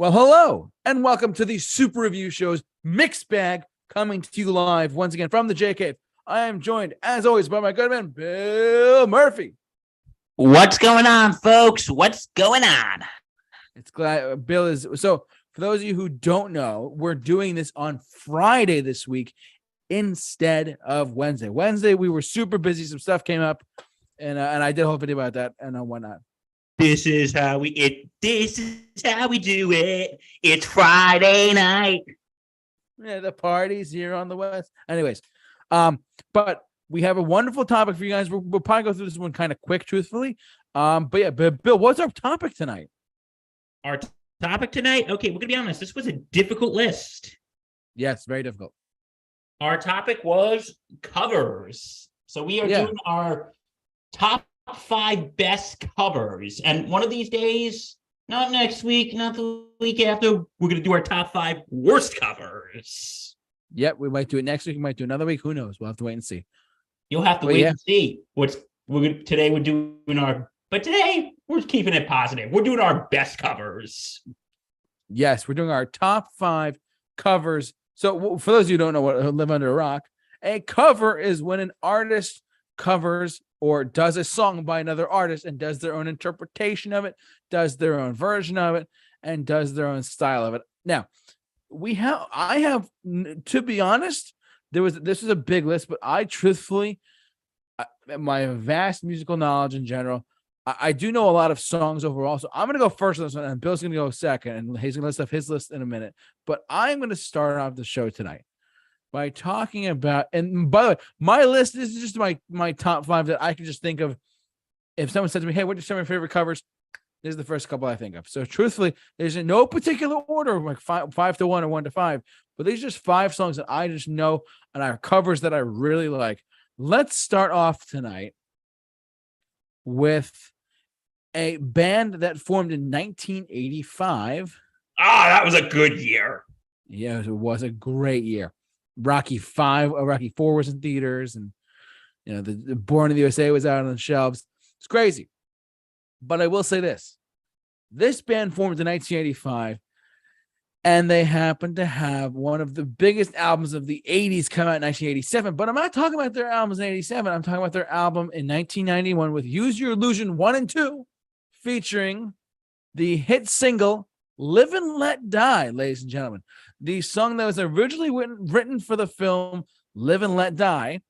Well, hello, and welcome to the Super Review Show's Mixed Bag, coming to you live once again from the J Cave. I am joined, as always, by my good man, Bill Murphy. What's going on, folks? What's going on? It's glad Bill is. So, for those of you who don't know, we're doing this on Friday this week instead of Wednesday. Wednesday, we were super busy. Some stuff came up, and I did a whole video about that and whatnot. This is how we do it. It's Friday night. Yeah, the party's here on the West. Anyways, but we have a wonderful topic for you guys. We'll probably go through this one kind of quick, truthfully. But Bill, what's our topic tonight? Our topic tonight? Okay, we're gonna be honest. This was a difficult list. Yes, very difficult. Our topic was covers. So we are doing our top 5 best covers. And one of these days, not next week, not the week after, we're going to do our top 5 worst covers. Yep, we might do it next week. We might do another week. Who knows? We'll have to wait and see. You'll have to wait and see. Today we're doing but today we're keeping it positive. We're doing our best covers. Yes, we're doing our top 5 covers. So for those of you who don't know what live under a rock, a cover is when an artist covers or does a song by another artist and does their own interpretation of it, does their own version of it, and does their own style of it. Now, to be honest, this is a big list, but I truthfully, my vast musical knowledge in general, I do know a lot of songs overall. So I'm going to go first on this one, and Bill's going to go second, and he's going to list off his list in a minute. But I'm going to start off the show tonight by talking about, and by the way, my list is just my top 5 that I can just think of. If someone said to me, hey, what are some of your favorite covers? This is the first couple I think of. So truthfully, there's no particular order, like 5 to 1 or 1 to 5, but these are just 5 songs that I just know and are covers that I really like. Let's start off tonight with a band that formed in 1985. That was a good year. Yeah, it was a great year. Rocky 4 was in theaters, and the Born in the USA was out on the shelves. It's crazy. But I will say this band formed in 1985, and they happened to have one of the biggest albums of the 80s come out in 1987. But I'm not talking about their albums in 87. I'm talking about their album in 1991 with Use Your Illusion 1 and 2, featuring the hit single Live and Let Die, ladies and gentlemen. The song that was originally written for the film Live and Let Die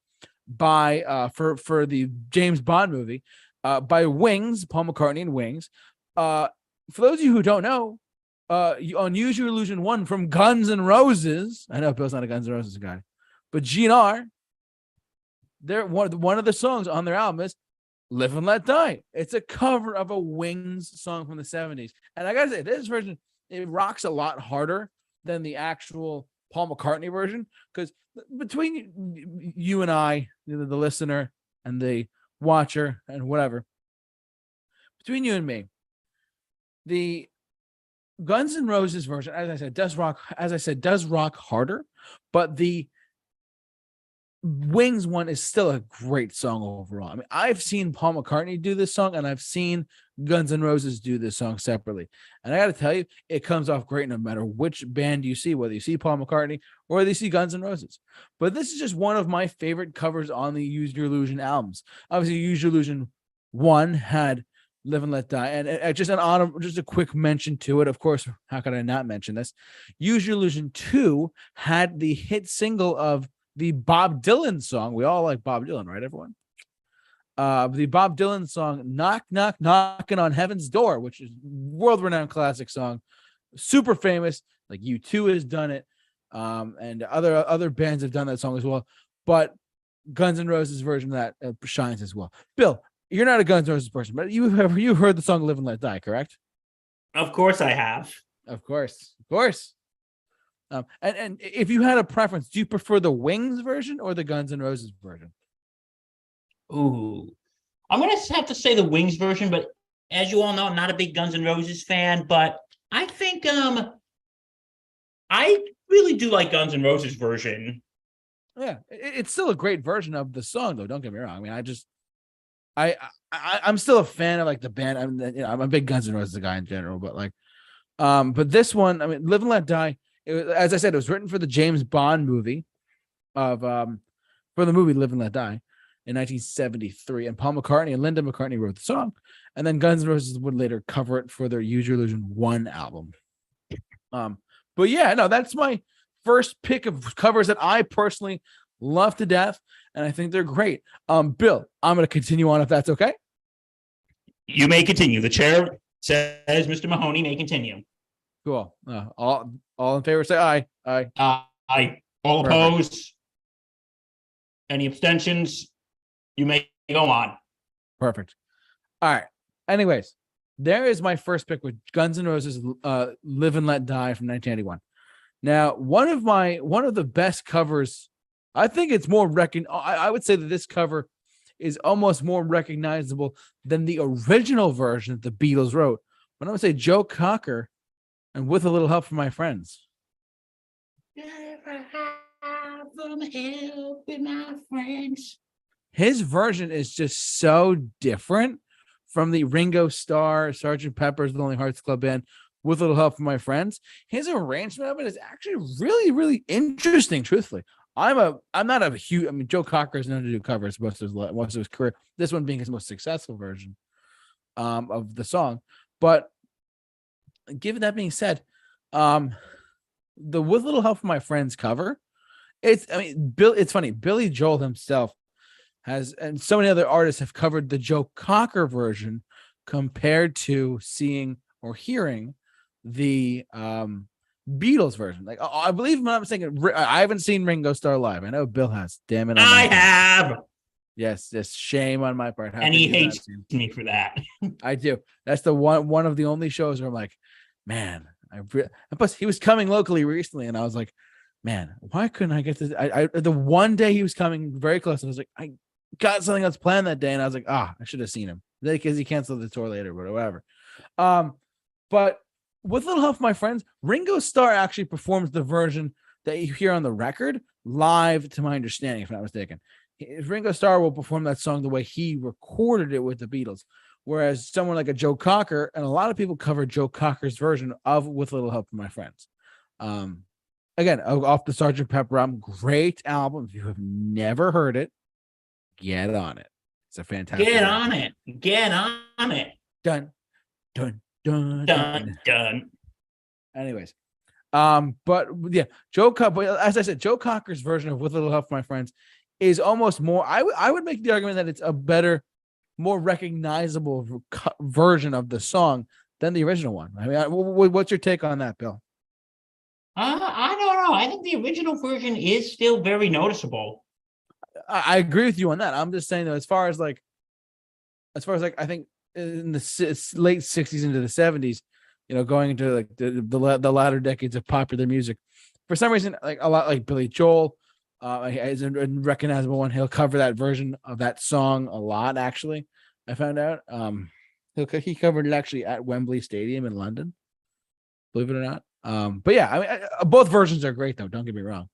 by for the James Bond movie by Wings, Paul McCartney and Wings. For those of you who don't know, on Use Your Illusion 1 from Guns N' Roses, I know Bill's not a Guns N' Roses guy, but GNR, they're one of the songs on their album is Live and Let Die. It's a cover of a Wings song from the 70s. And I gotta say, this version, it rocks a lot harder than the actual Paul McCartney version. Because between you and I, the listener and the watcher and whatever, between you and me, the Guns N' Roses version, as I said, does rock harder, but the Wings one is still a great song overall. I mean, I've seen Paul McCartney do this song, and I've seen Guns N' Roses do this song separately. And I got to tell you, it comes off great no matter which band you see, whether you see Paul McCartney or whether you see Guns N' Roses. But this is just one of my favorite covers on the Use Your Illusion albums. Obviously, Use Your Illusion 1 had Live and Let Die. And just a quick mention to it. Of course, how could I not mention this? Use Your Illusion 2 had the hit single of the Bob Dylan song. We all like Bob Dylan, right, everyone? The Bob Dylan song, Knock, Knock, Knocking on Heaven's Door, which is world-renowned classic song. Super famous. Like U2 has done it. And other bands have done that song as well. But Guns N' Roses version of that shines as well. Bill, you're not a Guns N' Roses person, but you heard the song Live and Let Die, correct? Of course I have. Of course. And if you had a preference, do you prefer the Wings version or the Guns N' Roses version? Ooh, I'm going to have to say the Wings version, but as you all know, I'm not a big Guns N' Roses fan, but I think I really do like Guns N' Roses version. Yeah, it's still a great version of the song, though. Don't get me wrong. I mean, I'm still a fan of like the band. I'm a big Guns N' Roses guy in general, but like, But this one, I mean, Live and Let Die, as I said, it was written for the James Bond movie for the movie Live and Let Die in 1973. And Paul McCartney and Linda McCartney wrote the song. And then Guns N' Roses would later cover it for their Use Your Illusion 1 album. But yeah, no, that's my first pick of covers that I personally love to death. And I think they're great. Bill, I'm going to continue on if that's okay. You may continue. The chair says Mr. Mahoney may continue. Cool. All in favor, say aye. Aye. Aye. All opposed? Any abstentions? You may go on. Perfect. All right. Anyways, there is my first pick with Guns N' Roses Live and Let Die from 1981. Now, one of the best covers, I think it's more I would say that this cover is almost more recognizable than the original version that the Beatles wrote. But I would say Joe Cocker and With a Little Help from My Friends. Never have some help with my friends. His version is just so different from the Ringo Starr, Sgt. Pepper's Lonely Hearts Club Band, With a Little Help from My Friends. His arrangement of it is actually really, really interesting, truthfully. I'm not a huge, I mean, Joe Cocker is known to do covers most of his career, this one being his most successful version of the song. But given that being said, the With a Little Help from My Friends cover, it's funny, Billy Joel himself has, and so many other artists have covered the Joe Cocker version compared to seeing or hearing the Beatles version. Like, I believe I'm not mistaken, I haven't seen Ringo Starr live. I know Bill has. Damn it. I have. Yes, shame on my part. And he hates me for that. I do. That's the one of the only shows where I'm like, man, plus he was coming locally recently, and I was like, man, why couldn't I get this? The one day he was coming very close, I was like, I got something else planned that day, and I was like, I should have seen him because he canceled the tour later, but whatever. But With a Little Help from My Friends, Ringo Starr actually performs the version that you hear on the record live, to my understanding, if I'm not mistaken. Ringo Starr will perform that song the way he recorded it with the Beatles, whereas someone like a Joe Cocker, and a lot of people cover Joe Cocker's version of With a Little Help from My Friends. Again, off the Sgt. Pepper album, great album. If you have never heard it, get on it. It's a fantastic album. Get on it. Dun, dun, dun, dun, dun. Anyways, but yeah, as I said, Joe Cocker's version of With a Little Help from My Friends is almost more, I would make the argument that it's a better, more recognizable version of the song than the original one. I mean, what's your take on that, Bill? I don't know. I think the original version is still very noticeable. I agree with you on that. I'm just saying though, as far as like, I think in the late 60s into the 70s, going into like the latter decades of popular music, for some reason, like a lot like Billy Joel, is a recognizable one. He'll cover that version of that song a lot. Actually, I found out he covered it actually at Wembley Stadium in London, believe it or not. But yeah, I mean, both versions are great though. Don't get me wrong.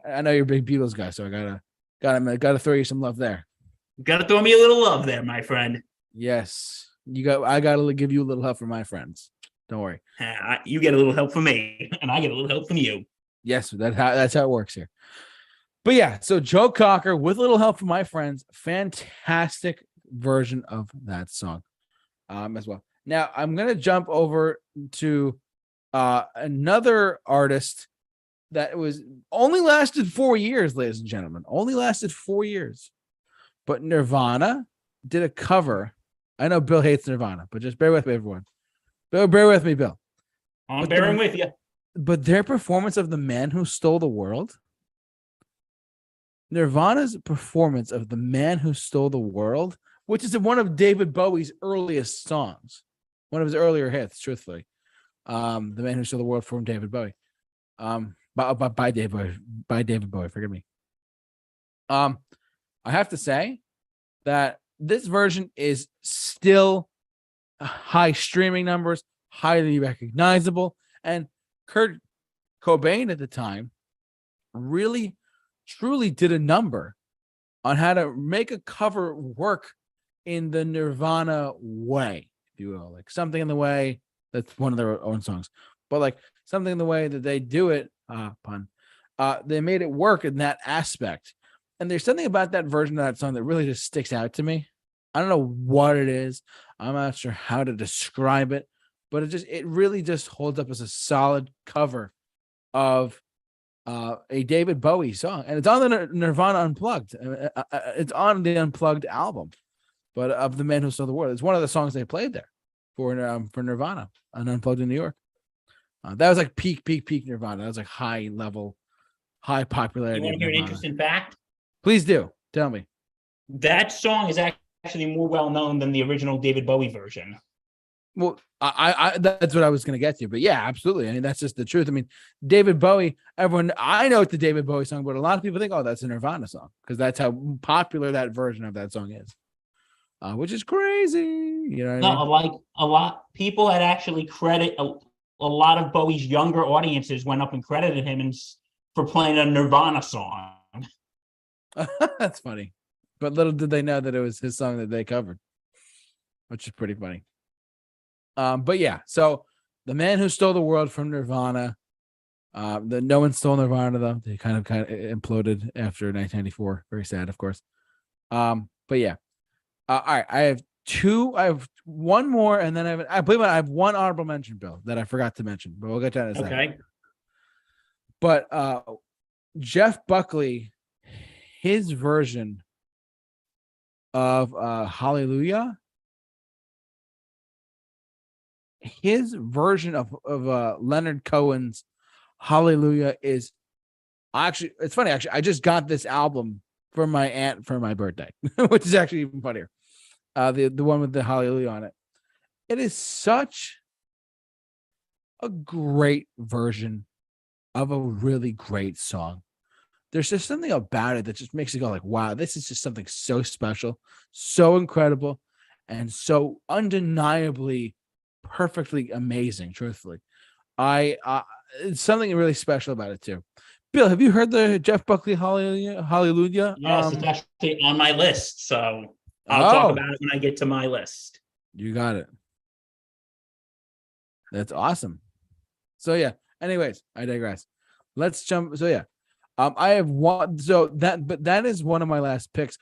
I know you're a big Beatles guy, so I gotta throw you some love there. You gotta throw me a little love there, my friend. Yes, I gotta give you a little help from my friends. Don't worry. You get a little help from me, and I get a little help from you. Yes, that's how it works here. But yeah, so Joe Cocker, With a Little Help from My Friends, fantastic version of that song, as well. Now I'm gonna jump over to another artist that was only lasted 4 years, ladies and gentlemen. Only lasted 4 years. But Nirvana did a cover. I know Bill hates Nirvana, but just bear with me, everyone. Bear with me, Bill. I'm bearing with you. But their performance of The Man Who Stole the World, Nirvana's performance of The Man Who Stole the World, which is one of David Bowie's earliest songs, one of his earlier hits, truthfully. The Man Who Stole the World from David Bowie. By David Bowie, forgive me. I have to say that this version is still high streaming numbers, highly recognizable, and Kurt Cobain at the time really, truly did a number on how to make a cover work in the Nirvana way, if you will, like something in the way That's one of their own songs. But like something in the way that they do it, pun, they made it work in that aspect. And there's something about that version of that song that really just sticks out to me. I don't know what it is. I'm not sure how to describe it, but it really just holds up as a solid cover of a David Bowie song, and it's on the Nirvana Unplugged. It's on the Unplugged album, but of The Man Who Stole the World. It's one of the songs they played there for Nirvana on Unplugged in New York. That was like peak Nirvana. That was like high level, high popularity. You want to hear an interesting fact? Please do. Tell me. That song is actually more well known than the original David Bowie version. Well, I that's what I was going to get to, but yeah, absolutely. I mean, that's just the truth. I mean, David Bowie, I know it's the David Bowie song, but a lot of people think, oh, that's a Nirvana song because that's how popular that version of that song is, which is crazy. You know what I mean? Like a lot people had actually credit a lot of Bowie's younger audiences went up and credited him for playing a Nirvana song. That's funny, but little did they know that it was his song that they covered, which is pretty funny. But yeah, so The Man Who Stole the World from Nirvana. No one stole Nirvana though. They kind of imploded after 1994. Very sad, of course. But yeah. All right. I have one more, and then I believe I have one honorable mention, Bill, that I forgot to mention, but we'll get to that in a second. Okay. But Jeff Buckley, his version of Hallelujah. His version of Leonard Cohen's Hallelujah is actually, it's funny. Actually, I just got this album from my aunt for my birthday, which is actually even funnier. The one with the Hallelujah on it. It is such a great version of a really great song. There's just something about it that just makes you go like, wow, this is just something so special, so incredible, and so undeniably perfectly amazing. Truthfully, it's something really special about it too. Bill, have you heard the Jeff Buckley Hallelujah? Yes, it's actually on my list, so I'll talk about it when I get to my list. You got it. That's awesome. So yeah. Anyways, I digress. Let's jump. So yeah, I have one. So that is one of my last picks.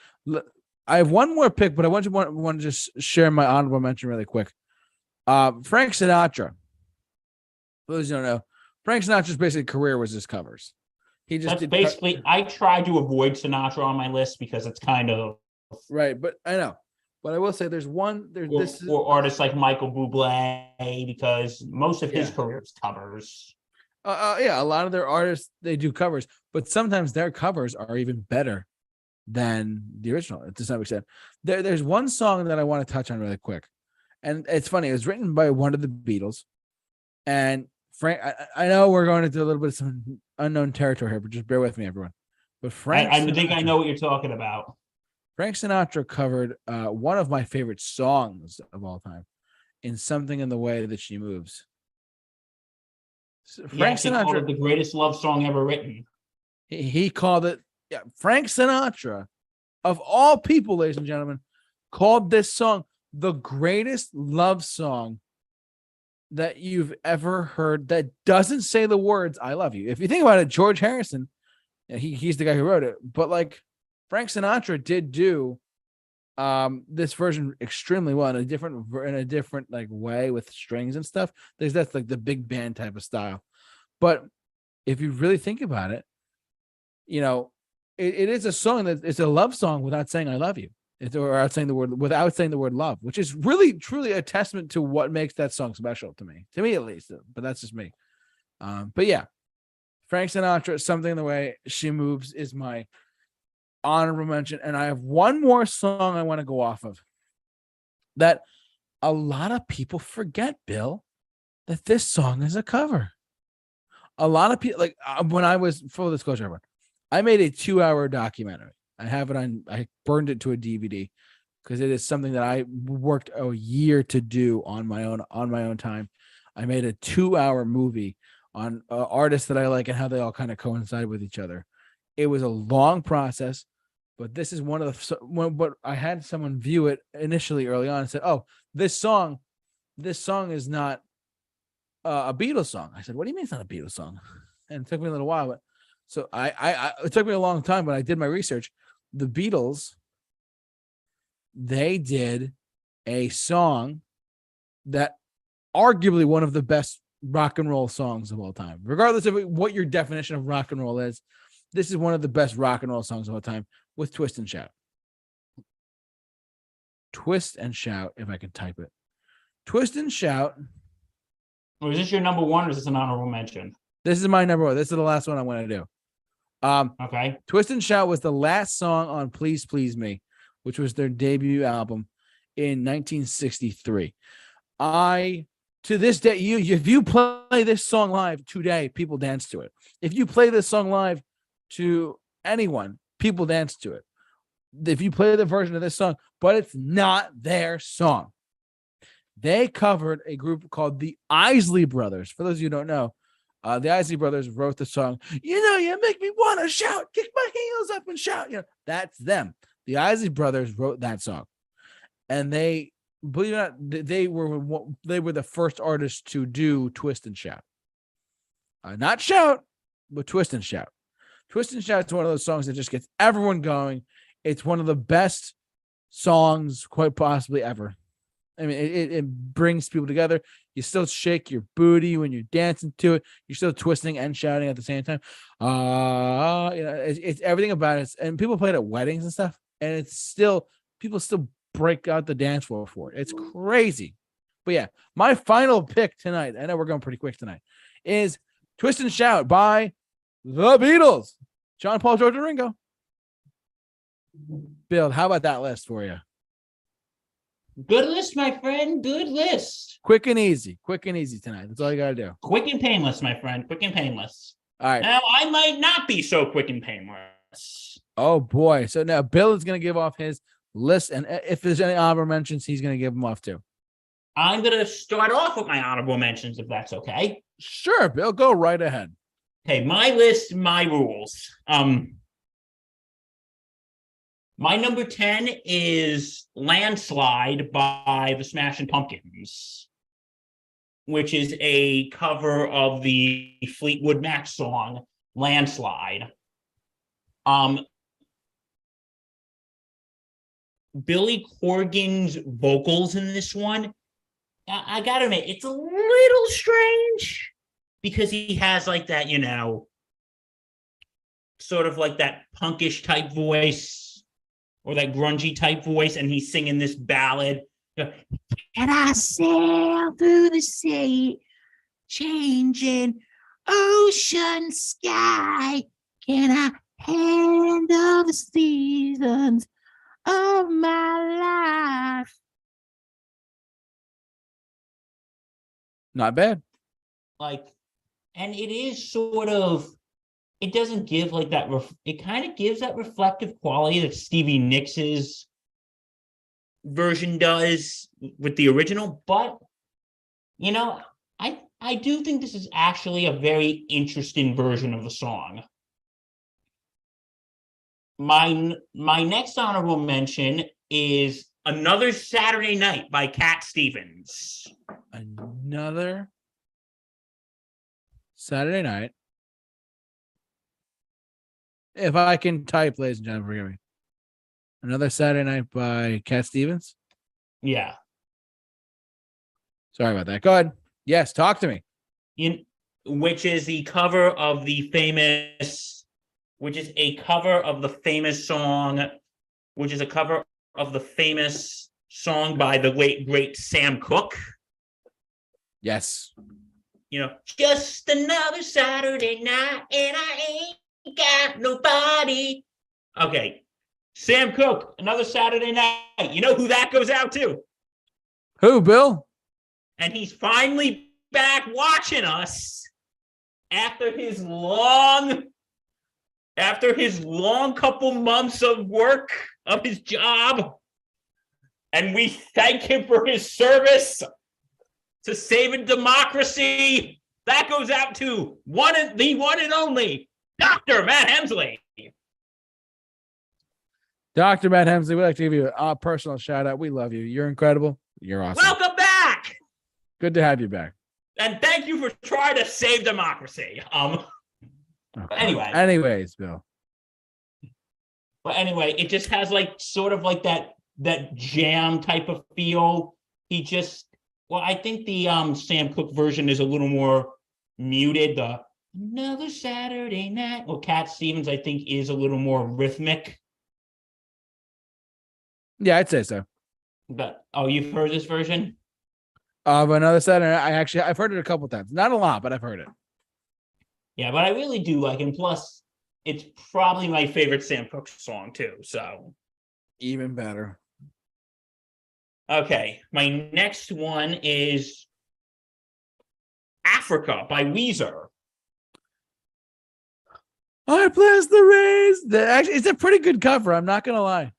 I have one more pick, but I want to just share my honorable mention really quick. Frank Sinatra. For those who don't know, Frank Sinatra's basically career was his covers. He just did basically. I tried to avoid Sinatra on my list because it's kind of right, but I know. But I will say there's one. Or artists like Michael Bublé, because most of his career is covers. Yeah, a lot of their artists, they do covers, but sometimes their covers are even better than the original to some extent. There's one song that I want to touch on really quick. And it's funny, it was written by one of the Beatles. And Frank, I know we're going into a little bit of some unknown territory here, but just bear with me, everyone. But Frank I think I know what you're talking about. Frank Sinatra covered one of my favorite songs of all time in Something in the Way That She Moves. Frank Sinatra called it the greatest love song ever written. He called it, Frank Sinatra, of all people, ladies and gentlemen, called this song the greatest love song that you've ever heard that doesn't say the words "I love you." If you think about it, George Harrison, he's the guy who wrote it, but like Frank Sinatra did do this version extremely well in a different like way with strings and stuff. That's like the big band type of style. But if you really think about it, you know, it is a song that it's a love song without saying "I love you." Without saying the word love, which is really truly a testament to what makes that song special to me at least, but that's just me. But yeah, Frank Sinatra, Something in the Way She Moves is my honorable mention. And I have one more song I want to go off of that a lot of people forget, Bill, that this song is a cover. A lot of people, like when I was, full disclosure, everyone, I made a 2-hour documentary. I have it I burned it to a DVD because it is something that I worked a year to do on my own time. I made a 2-hour movie on artists that I like and how they all kind of coincide with each other. It was a long process, but this is one of the, but I had someone view it initially early on and said, oh, this song is not a Beatles song. I said, what do you mean it's not a Beatles song? And it took me a little while, but so it took me a long time, but I did my research. The Beatles, they did a song that arguably one of the best rock and roll songs of all time, regardless of what your definition of rock and roll is. This is one of the best rock and roll songs of all time with Twist and Shout. Twist and Shout, if I can type it. Twist and Shout. Or is this your number one, or is this an honorable mention? This is my number one. This is the last one I'm going to do. Okay. Twist and Shout was the last song on Please Please Me, which was their debut album in 1963. To this day, if you play this song live today, people dance to it. If you play this song live to anyone, people dance to it. If you play the version of this song, but it's not their song. They covered a group called the Isley Brothers. For those of you who don't know, the Isley Brothers wrote the song, you make me want to shout, kick my heels up and shout. That's them. The Isley Brothers wrote that song. And they, believe it or not, they were the first artists to do Twist and Shout. Not Shout, but Twist and Shout. Twist and Shout is one of those songs that just gets everyone going. It's one of the best songs, quite possibly ever. I mean, it brings people together. You still shake your booty when you're dancing to it. You're still twisting and shouting at the same time. It's everything about it. And people play it at weddings and stuff. And it's still, people still break out the dance floor for it. It's crazy. But yeah, my final pick tonight, I know we're going pretty quick tonight, is Twist and Shout by the Beatles. John, Paul, George, and Ringo. Bill, how about that list for you? Good list, my friend. Good list. Quick and easy tonight. That's all you got to do. Quick and painless, my friend. Quick and painless. All right. Now, I might not be so quick and painless. Oh, boy. So now Bill is going to give off his list. And if there's any honorable mentions, he's going to give them off too. I'm going to start off with my honorable mentions, if that's okay. Sure, Bill. Go right ahead. Okay, my list, my rules. My number 10 is Landslide by the Smashing Pumpkins, which is a cover of the Fleetwood Mac song, Landslide. Billy Corgan's vocals in this one, I gotta admit, it's a little strange because he has like that, sort of like that punkish type voice or that grungy type voice, and he's singing this ballad. And I sail through the sea, changing ocean sky. Can I handle the seasons of my life? Not bad. And it is sort of, it doesn't give like that, it kind of gives that reflective quality that Stevie Nicks' version does with the original. But, I do think this is actually a very interesting version of the song. My next honorable mention is Another Saturday Night by Cat Stevens. Another Saturday Night. If I can type, ladies and gentlemen, forgive me. Another Saturday Night by Cat Stevens? Yeah. Sorry about that. Go ahead. Yes, talk to me. Which is a cover of the famous song by the late, great Sam Cooke. Yes. Just another Saturday night and I ain't got nobody. Okay. Sam Cooke, Another Saturday Night. You know who that goes out to? Who, Bill? And he's finally back watching us after his long couple months of work of his job. And we thank him for his service to saving democracy. That goes out to the one and only Dr. Matt Hemsley. Dr. Matt Hemsley, we'd like to give you a personal shout out. We love you. You're incredible. You're awesome. Welcome back. Good to have you back. And thank you for trying to save democracy. But anyway. Anyways, Bill. But anyway, it just has like sort of like that jam type of feel. I think the Sam Cooke version is a little more muted. The Another Saturday Night. Well, Cat Stevens, I think, is a little more rhythmic. Yeah, I'd say so. But you've heard this version? Of Another Saturday, I've heard it a couple times. Not a lot, but I've heard it. Yeah, but I really do like it. And plus, it's probably my favorite Sam Cooke song too. So even better. Okay, my next one is Africa by Weezer. I bless the rays. Actually, it's a pretty good cover. I'm not gonna lie.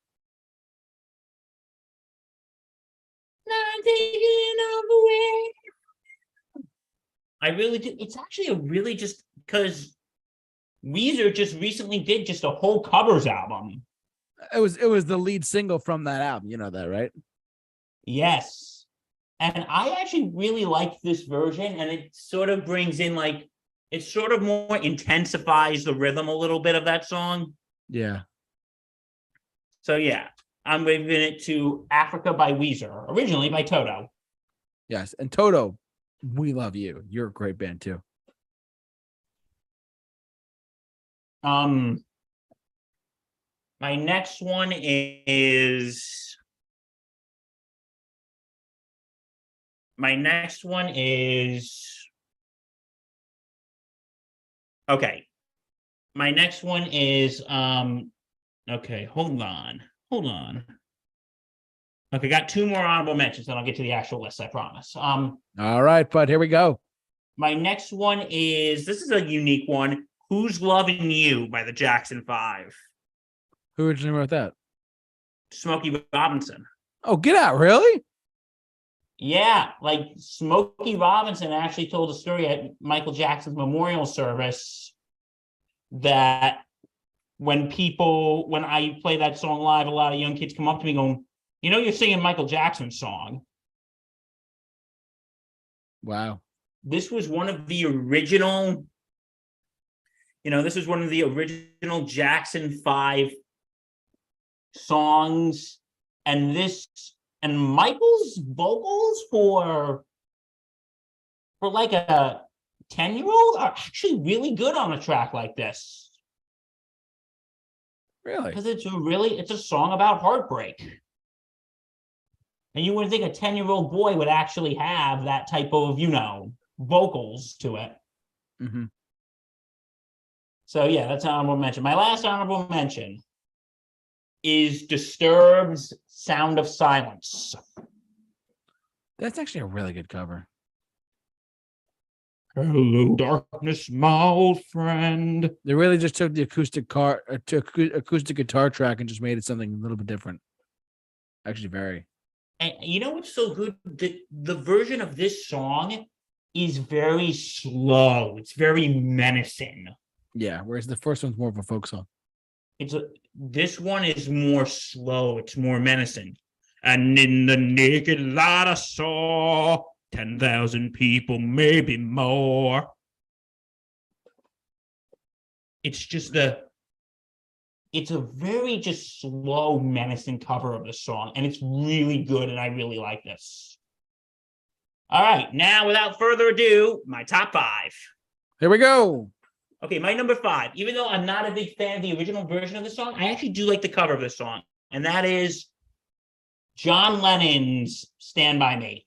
I'm taking away. I really do. It's actually a really just because Weezer just recently did just a whole covers album. It was the lead single from that album. You know that, right? Yes. And I actually really like this version, and it sort of brings in it sort of more intensifies the rhythm a little bit of that song. Yeah. So yeah, I'm giving it to Africa by Weezer, originally by Toto. Yes. And Toto, we love you. You're a great band too. My next one is okay. My next one is okay, hold on. Okay, got two more honorable mentions, then I'll get to the actual list, I promise. All right, bud, here we go. My next one this is a unique one. Who's Loving You by the Jackson 5. Who originally wrote that? Smokey Robinson. Oh, get out, really? Yeah, like Smokey Robinson actually told a story at Michael Jackson's memorial service that when I play that song live, a lot of young kids come up to me going, you're singing Michael Jackson's song. Wow. This was one of the original, Jackson 5 songs. And Michael's vocals for like a 10-year-old are actually really good on a track like this. Really? Because it's a song about heartbreak. And you wouldn't think a 10-year-old boy would actually have that type of, vocals to it. Mm-hmm. So yeah, that's an honorable mention. My last honorable mention is Disturbed's Sound of Silence. That's actually a really good cover. Hello, darkness, my old friend. They really just took the acoustic guitar track and just made it something a little bit different. Actually, very. And what's so good? The version of this song is very slow. It's very menacing. Yeah, whereas the first one's more of a folk song. This one is more slow. It's more menacing. And in the naked light I saw 10,000 people, maybe more. It's a very just slow, menacing cover of the song, and it's really good, and I really like this. All right, now without further ado, my top 5. Here we go. Okay, my number 5, even though I'm not a big fan of the original version of the song, I actually do like the cover of the song, and that is John Lennon's Stand By Me.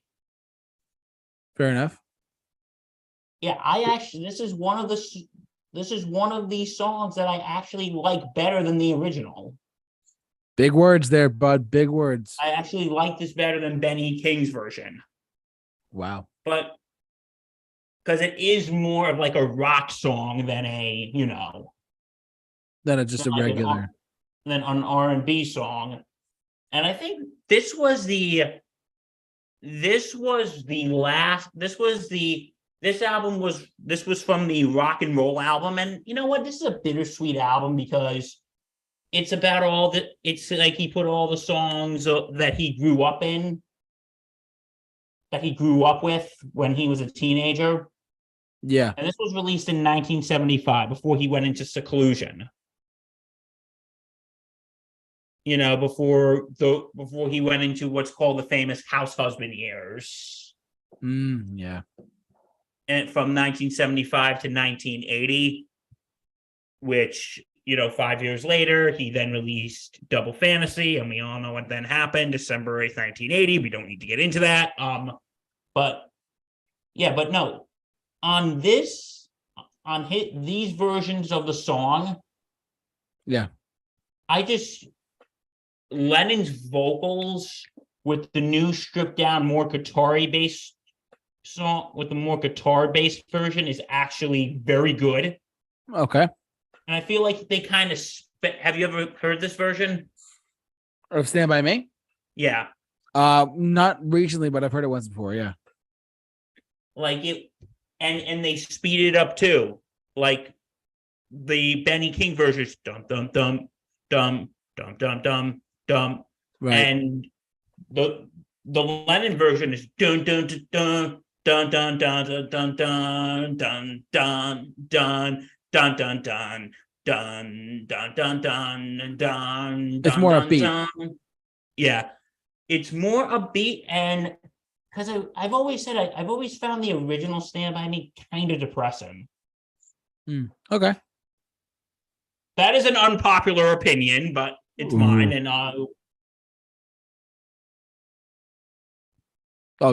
Fair enough. Yeah, this is one of the songs that I actually like better than the original. Big words there, bud. Big words. I actually like this better than Benny King's version. Wow. But because it is more of like a rock song than Than just a regular. Than an R&B song. And I think this was from the rock and roll album. And you know what? This is a bittersweet album because it's about it's like he put all the songs that he grew up in. that he grew up with when he was a teenager. Yeah. And this was released in 1975 before he went into seclusion. Before he went into what's called the famous house husband years. Yeah. And from 1975 to 1980, which 5 years later, he then released Double Fantasy, and we all know what then happened, December 8th, 1980. We don't need to get into that. But no, on these versions of the song, yeah, Lennon's vocals with the new stripped down, more guitar-y based song, with the more guitar-based version, is actually very good. Okay. And I feel like they kind of have you ever heard this version of Stand By Me? Yeah. Not recently, but I've heard it once before. Yeah. Like it, and they speed it up too. Like the Benny King version is dum dum dum dum dum dum dum dum, Right. And the Lennon version is dun dun dun dun dun dun dun dun dun dun dun dun dun dun dun dun dun dun dun. It's more upbeat. Yeah, it's more upbeat, and because I've always said I've always found the original Stand By Me kind of depressing. Okay. That is an unpopular opinion, but it's mine, and all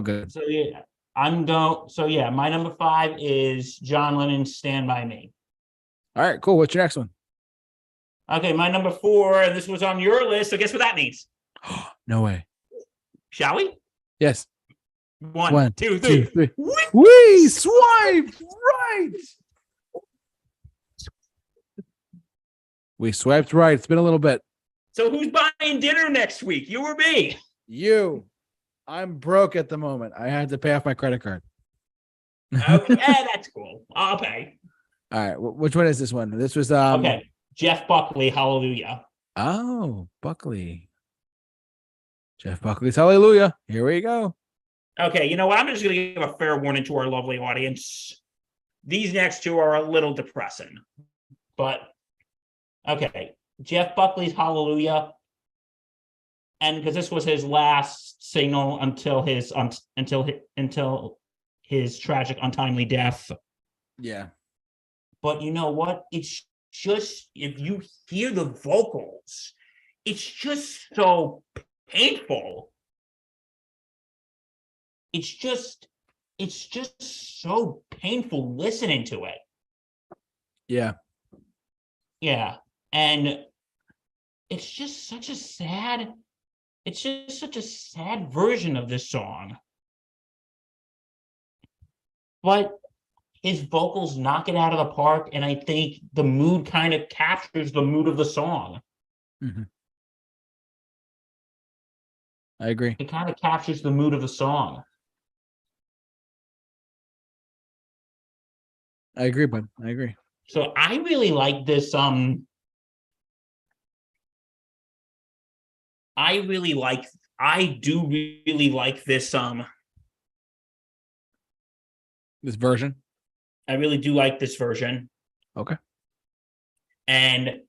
good. So yeah, my number 5 is John Lennon's Stand By Me. All right, cool. What's your next one? Okay, my number 4, and this was on your list, so guess what that means? No way. Shall we? Yes. 1, 2, 3. We swiped right. We swiped right. It's been a little bit. So who's buying dinner next week? You or me? You. I'm broke at the moment. I had to pay off my credit card. Okay, that's cool. I'll pay. All right. Which one is this one? This was okay. Jeff Buckley, Hallelujah. Oh, Buckley. Jeff Buckley's Hallelujah. Here we go. Okay, you know what? I'm just going to give a fair warning to our lovely audience. These next two are a little depressing. But, okay. Jeff Buckley's Hallelujah. And because this was his last single until his tragic, untimely death. Yeah. But you know what? It's just, if you hear the vocals, it's just so painful. It's just so painful listening to it. Yeah. Yeah. And it's just such a sad version of this song. But his vocals knock it out of the park, and I think the mood kind of captures the mood of the song. Mm-hmm. I agree. It kind of captures the mood of the song. I agree, bud. I agree. So I really like this. I do really like this. This version. I really do like this version. Okay. And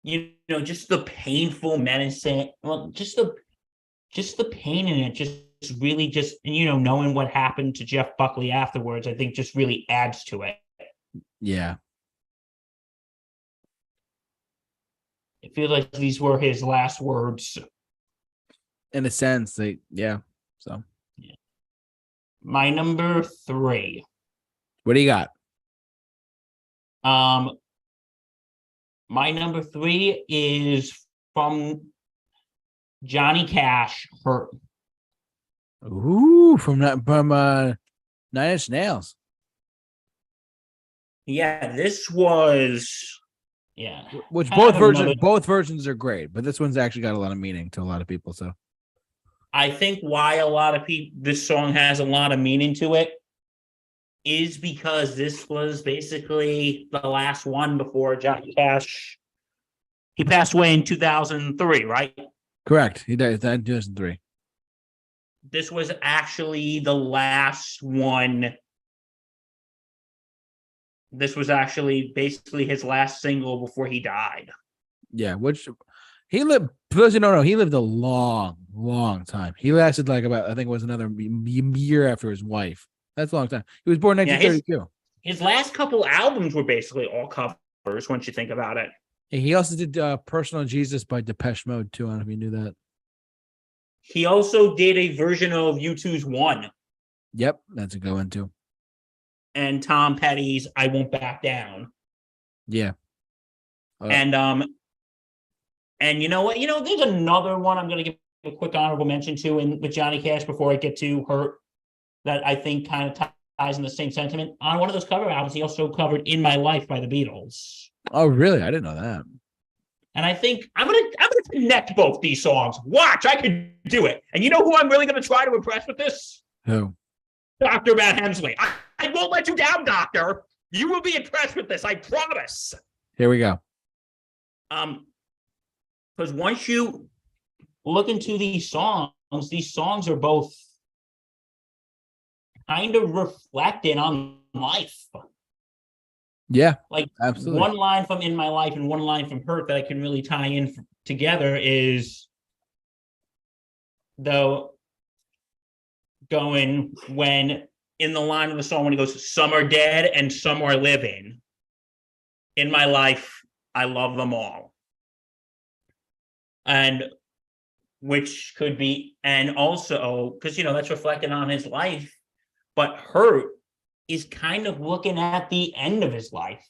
just the painful menacing. Well, just the pain in it. Just really knowing what happened to Jeff Buckley afterwards, I think just really adds to it. Yeah. It feels like these were his last words. In a sense, So. Yeah. My number 3. What do you got? My number 3 is from Johnny Cash, Hurt. Ooh, from 9 Inch Nails. Yeah, this was Which both versions are great, but this one's actually got a lot of meaning to a lot of people. So I think why a lot of people, this song has a lot of meaning to it is because this was basically the last one before Johnny Cash. He passed away in 2003, right? Correct. He died in 2003. this was actually the last one. This was actually basically his last single before he died. Yeah, which he lived. For those who don't know, he lived a long time. He lasted like about, I think it was another year after his wife. That's a long time. He was born in 1932. His last couple albums were basically all covers, once you think about it. He also did Personal Jesus by Depeche Mode, too. I don't know if you knew that. He also did a version of U2's One. Yep, that's a good one, too. And Tom Petty's I Won't Back Down. Yeah. And you know what? There's another one I'm going to give a quick honorable mention to with Johnny Cash before I get to Hurt that I think kind of ties in the same sentiment. On one of those cover albums, he also covered In My Life by the Beatles. Oh, really? I didn't know that. And I think I'm gonna connect both these songs. Watch, I can do it. And you know who I'm really gonna try to impress with this? Who? Dr. Matt Hemsley. I won't let you down, Doctor. You will be impressed with this, I promise. Here we go. Because once you look into these songs are both kind of reflecting on life. Yeah, like absolutely. One line from In My Life and one line from Hurt that I can really tie in together is, though, going when in the line of the song when he goes, some are dead and some are living. In my life, I love them all. And which could be, and also, because, that's reflected on his life, but Hurt is kind of looking at the end of his life.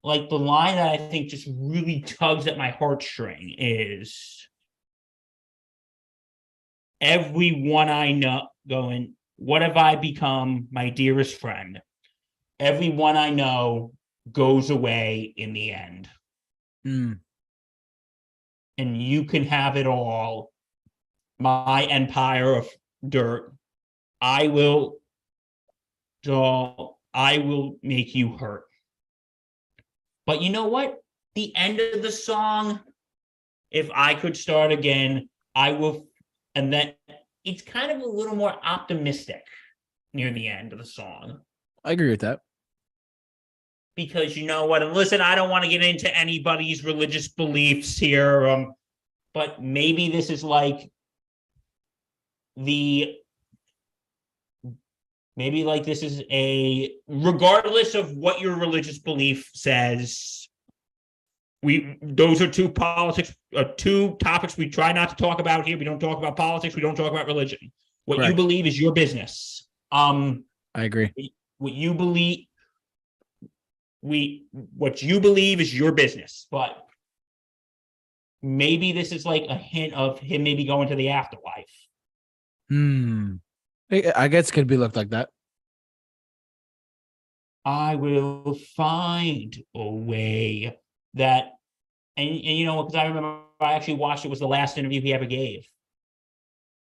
Like the line that I think just really tugs at my heartstring is, everyone I know going, what have I become, my dearest friend? Everyone I know goes away in the end. Mm. And you can have it all. My empire of dirt. I will make you hurt. But you know what? The end of the song, if I could start again, I will. And then it's kind of a little more optimistic near the end of the song. I agree with that. Because you know what? And listen, I don't want to get into anybody's religious beliefs here, but maybe this is like this is regardless of what your religious belief says, those are two topics we try not to talk about here. We don't talk about politics. We don't talk about religion. What you believe is your business. I agree. What you believe is your business, but maybe this is like a hint of him maybe going to the afterlife. I guess it could be looked like that. I will find a way that, and because I remember I actually watched, it was the last interview he ever gave.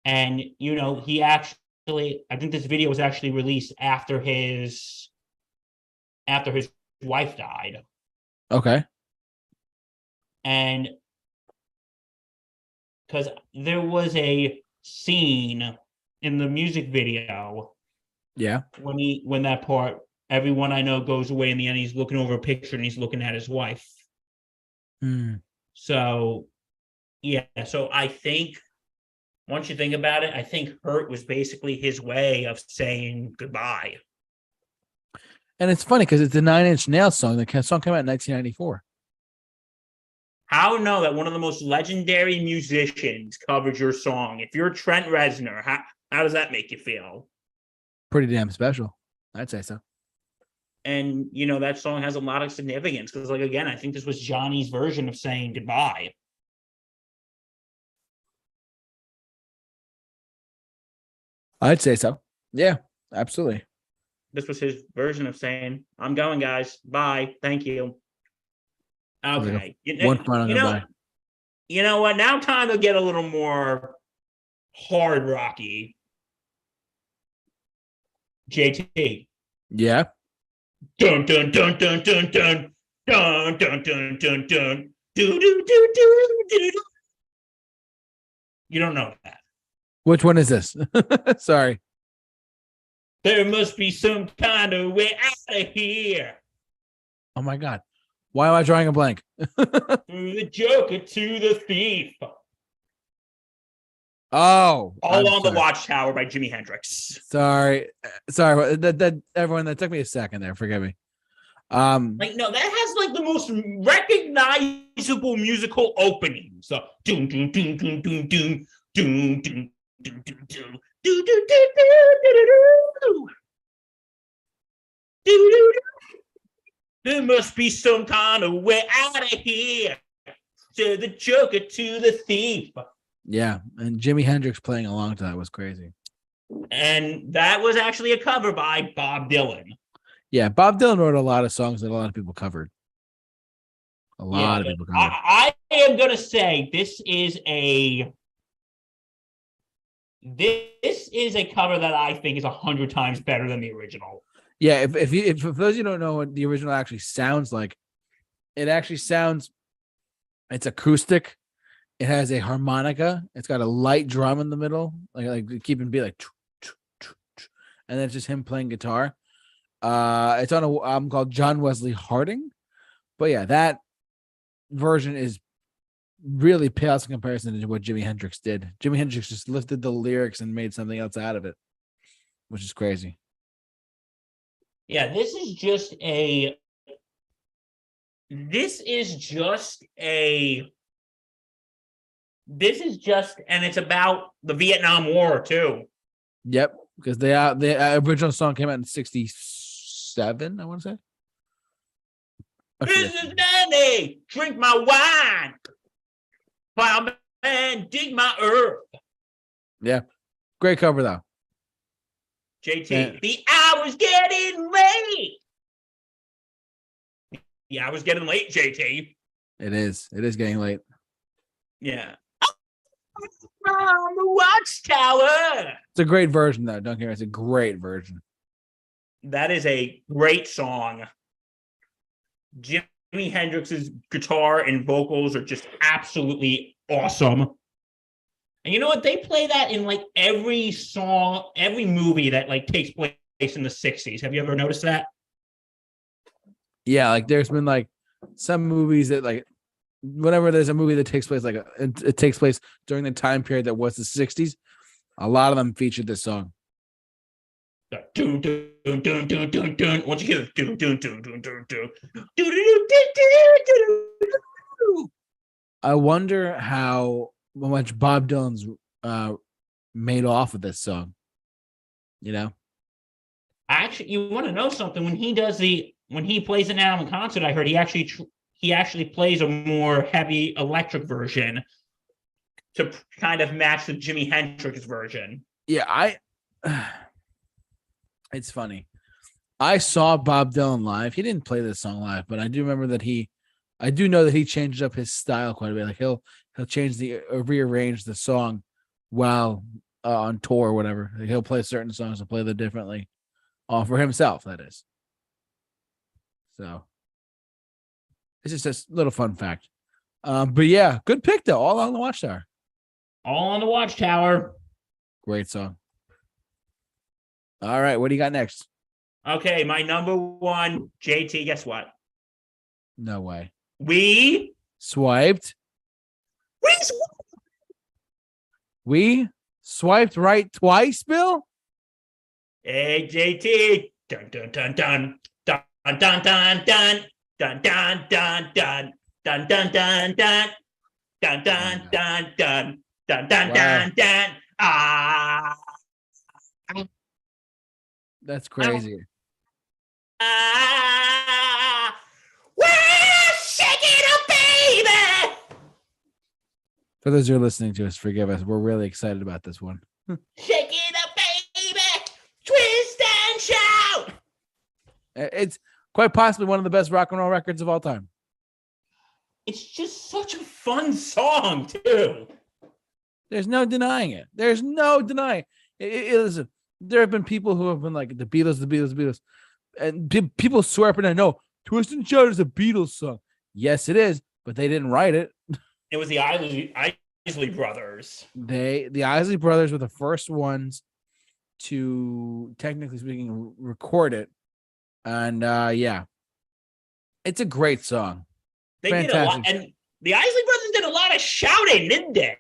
And, he actually, I think this video was actually released after his wife died. Okay. And because there was a scene in the music video. Yeah. When that part, everyone I know goes away in the end, he's looking over a picture and he's looking at his wife. So, yeah. So I think once you think about it, I think Hurt was basically his way of saying goodbye. And it's funny because it's the 9 Inch Nails song. The song came out in 1994. How know that one of the most legendary musicians covered your song? If you're Trent Reznor, how does that make you feel? Pretty damn special. I'd say so. And, that song has a lot of significance because, again, I think this was Johnny's version of saying goodbye. I'd say so. Yeah, absolutely. This was his version of saying, I'm going, guys. Bye. Thank you. Okay. One final goodbye. You know what? Now time to get a little more hard rocky. JT. Yeah. Dun dun dun dun dun dun dun dun dun dun dun do do do do do do. You don't know that. Which one is this? Sorry. There must be some kind of way out of here. Oh my God. Why am I drawing a blank? Through the Joker to the thief. Oh, All on the Watchtower by Jimi Hendrix. Sorry. That everyone, that took me a second there. Forgive me. Like, no, that has like the most recognizable musical opening. So doom doom doom doom doom doom doom doom doom doom doom. There must be some kind of way out of here. To the Joker, to the thief. Yeah, and Jimi Hendrix playing along to that was crazy. And that was actually a cover by Bob Dylan. Yeah, Bob Dylan wrote a lot of songs that a lot of people covered. A lot of people covered. I am going to say this is a cover that I think is 100 times better than the original. Yeah, if for those of you who don't know what the original actually sounds like, it actually sounds, it's acoustic. It has a harmonica. It's got a light drum in the middle, like keeping beat, like, and then it's just him playing guitar. It's on an album called John Wesley Harding. But yeah, that version is really pales in comparison to what Jimi Hendrix did. Jimi Hendrix just lifted the lyrics and made something else out of it, which is crazy. Yeah, this is just, and it's about the Vietnam War too. Yep, because the original song came out in 1967, I want to say. This is Danny, drink my wine. Plow man, dig my earth. Yeah, great cover though. JT, the hour's getting late. The hour's getting late, JT. It is getting late. Yeah. From the Watchtower. It's a great version though. Don't get me. It's a great version. That is a great song. Jimi Hendrix's guitar and vocals are just absolutely awesome. And you know what? They play that in like every song, every movie that like takes place in the 60s. Have you ever noticed that? Yeah, like there's been like some movies that like whenever there's a movie that takes place it takes place during the time period that was the 60s, a lot of them featured this song. Dun, dun, dun, dun, dun, dun, dun. Once you hear the dun, dun, dun, dun, dun, dun. I wonder how much Bob Dylan's made off of this song. You know? Actually, you want to know something? When he plays an album concert, I heard he actually plays a more heavy electric version to kind of match the Jimi Hendrix version. Yeah, it's funny. I saw Bob Dylan live. He didn't play this song live, but I do remember that I do know that he changed up his style quite a bit. Like he'll change rearrange the song while on tour or whatever. Like he'll play certain songs and play them differently, for himself. That is. So it's just a little fun fact. But yeah, good pick though. All on the Watchtower. All on the Watchtower. Great song. All right, what do you got next? Okay, my number one, JT, guess what? No way. We swiped. We swiped right twice, Bill? Hey, JT. Dun, dun, dun, dun. Dun, dun, dun, dun. Dun, dun, dun, dun. Dun, dun, dun, dun. Dun, dun, dun, dun. Dun, dun, dun, dun. Ah. That's crazy. We're shaking up, baby. For those who are listening to us, forgive us. We're really excited about this one. Shake it up, baby. Twist and shout. It's quite possibly one of the best rock and roll records of all time. It's just such a fun song, too. There's no denying it. There's no denying it. There have been people who have been like the Beatles, and people swear up and down, no, Twist and Shout is a Beatles song. Yes, it is, but they didn't write it. It was the Isley Brothers. The Isley Brothers were the first ones to, technically speaking, record it. And yeah, it's a great song. They Fantastic. did a lot, and the Isley Brothers did a lot of shouting, didn't they?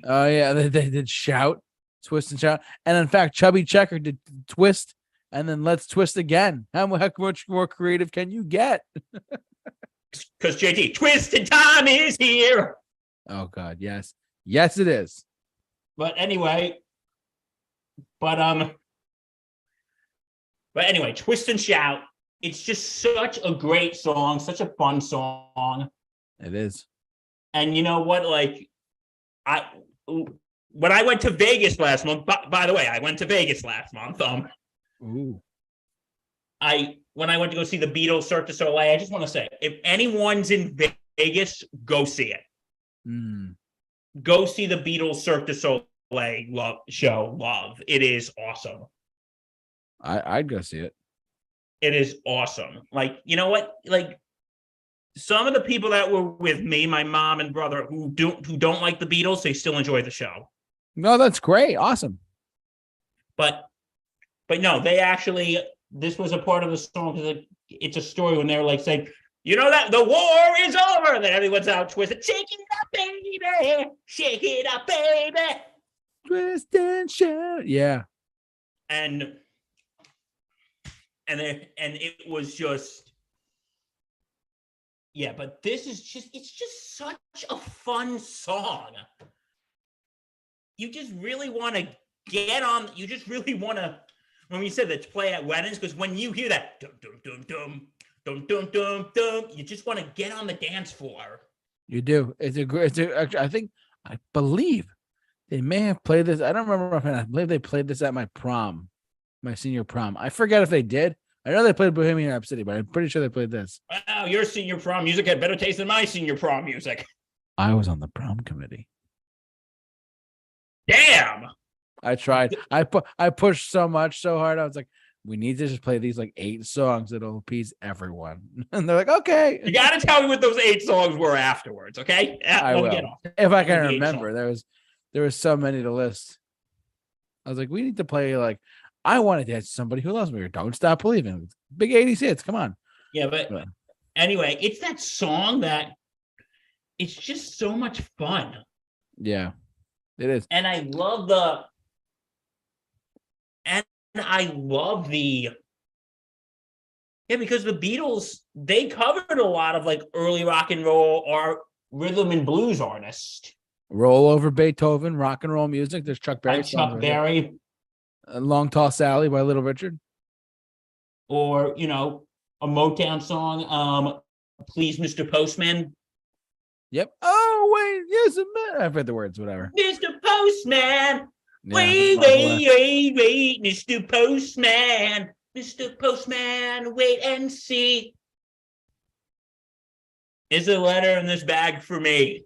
Oh yeah, they did shout, twist and shout, and in fact, Chubby Checker did twist, and then let's twist again. How much more creative can you get? Because JT, twisted time is here. Oh God, yes, it is. But anyway, twist and shout. It's just such a great song, such a fun song. It is. And you know what? Like, when I went to Vegas last month, by the way, I went to Vegas last month. Ooh. When I went to go see the Beatles Cirque du Soleil, I just want to say, if anyone's in Vegas, go see it. Go see the Beatles Cirque du Soleil show. It is awesome. I'd go see it. It is awesome. Like, you know what? Like, some of the people that were with me, my mom and brother, who don't like the Beatles, they still enjoy the show. No, that's great. Awesome. But no, they actually, this was a part of the song because it's a story when they were like saying, you know that the war is over. Then everyone's out twisted. Shake it up, baby. Shake it up, baby. Twist and shout. Yeah. And it was just, yeah, but this is it's just such a fun song. You just really want to get on, you just really want to, when we said that, play at weddings, because when you hear that, dum, dum, dum, dum, dum, dum, dum, dum, you just want to get on the dance floor. You do. I believe they may have played this. I don't remember. I believe they played this at my prom, my senior prom. I forget if they did. I know they played Bohemian Rhapsody, but I'm pretty sure they played this. Wow, your senior prom music had better taste than my senior prom music. I was on the prom committee. Damn. I tried. I pushed so hard. I was like, we need to just play these like 8 songs that'll appease everyone. And they're like, okay. You got to tell me what those 8 songs were afterwards, okay? I will. If I can remember. There was so many to list. I was like, we need to play like, I want to dance to Somebody Who Loves Me or Don't Stop Believing. Big 80s hits. Come on. Yeah, but anyway, it's that song that it's just so much fun. Yeah, it is. And I love because the Beatles, they covered a lot of like early rock and roll or rhythm and blues artists. Roll Over Beethoven, rock and roll music. There's Chuck Berry. Chuck Berry. Long Tall Sally by Little Richard. Or, you know, a Motown song, Please Mr. Postman. Yep. Oh, wait, yes, I've read the words, whatever. Mr. Postman. Yeah, wait, Mr. Postman. Mr. Postman, wait and see. Is a letter in this bag for me?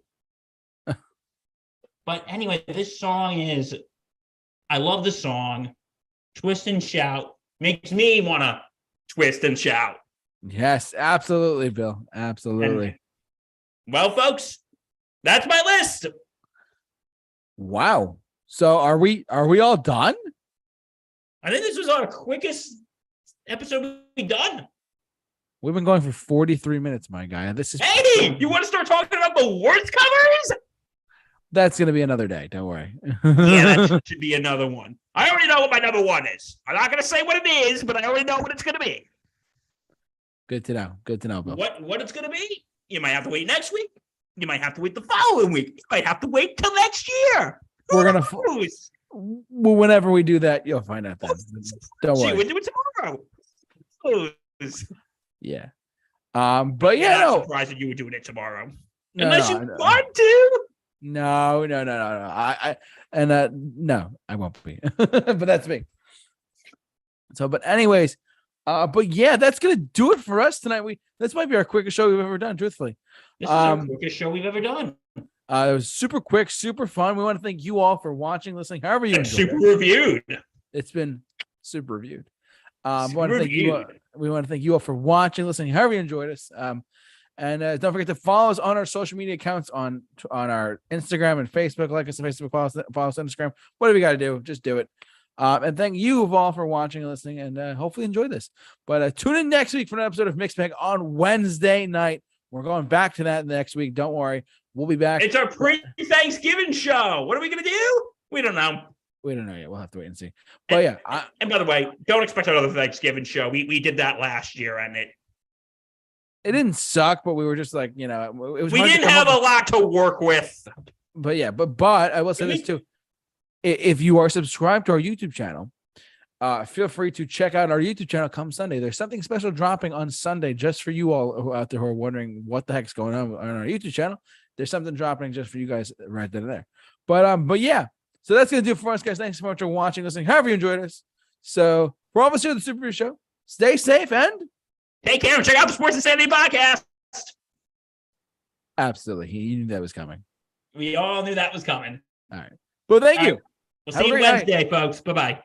But anyway, this song is, I love the song. Twist and Shout makes me want to twist and shout. Yes, absolutely, Bill. Absolutely. Well, folks, that's my list. Wow. So are we all done? I think this was our quickest episode we've done. We've been going for 43 minutes, my guy. This is Hey, you want to start talking about the worst covers? That's gonna be another day. Don't worry. Yeah, that should be another one. I already know what my number 1 is. I'm not gonna say what it is, but I already know what it's gonna be. Good to know. Good to know, Bill. What it's gonna be? You might have to wait next week. You might have to wait the following week. You might have to wait till next year. We're gonna. Well, whenever we do that, you'll find out then. Don't worry. We'll do it tomorrow. Yeah. But yeah, I'm surprised that you were doing it tomorrow. No, Unless you want to. No. No, I won't be. But that's me. So, but anyways, but yeah, that's gonna do it for us tonight. This might be our quickest show we've ever done, truthfully. This is our quickest show we've ever done. It was super quick, super fun. We want to thank you all for watching, listening, however you enjoyed super reviewed. It's been super reviewed. We want to thank you all for watching, listening, however you enjoyed us. And don't forget to follow us on our social media accounts on our Instagram and Facebook. Like us on Facebook, follow us on Instagram. Whatever you got to do, just do it. And thank you all for watching and listening, and hopefully enjoy this. But tune in next week for an episode of Mixed Bag on Wednesday night. We're going back to that next week. Don't worry. We'll be back. It's our pre-Thanksgiving show. What are we going to do? We don't know. We don't know yet. We'll have to wait and see. But and by the way, don't expect another Thanksgiving show. We did that last year, and it didn't suck, but we were just like, it was. We didn't have a lot to work with. But yeah, but I will say this too. If you are subscribed to our YouTube channel, feel free to check out our YouTube channel come Sunday. There's something special dropping on Sunday just for you all who out there who are wondering what the heck's going on our YouTube channel. There's something dropping just for you guys right then and there. But yeah, so that's gonna do it for us, guys. Thanks so much for watching, listening, however you enjoyed us. So for all of us here at the Super Review Show, stay safe and take care and check out the Sports Insanity podcast. Absolutely, you knew that was coming. We all knew that was coming. All right. Well, thank you. We'll see you Wednesday, folks. Bye-bye.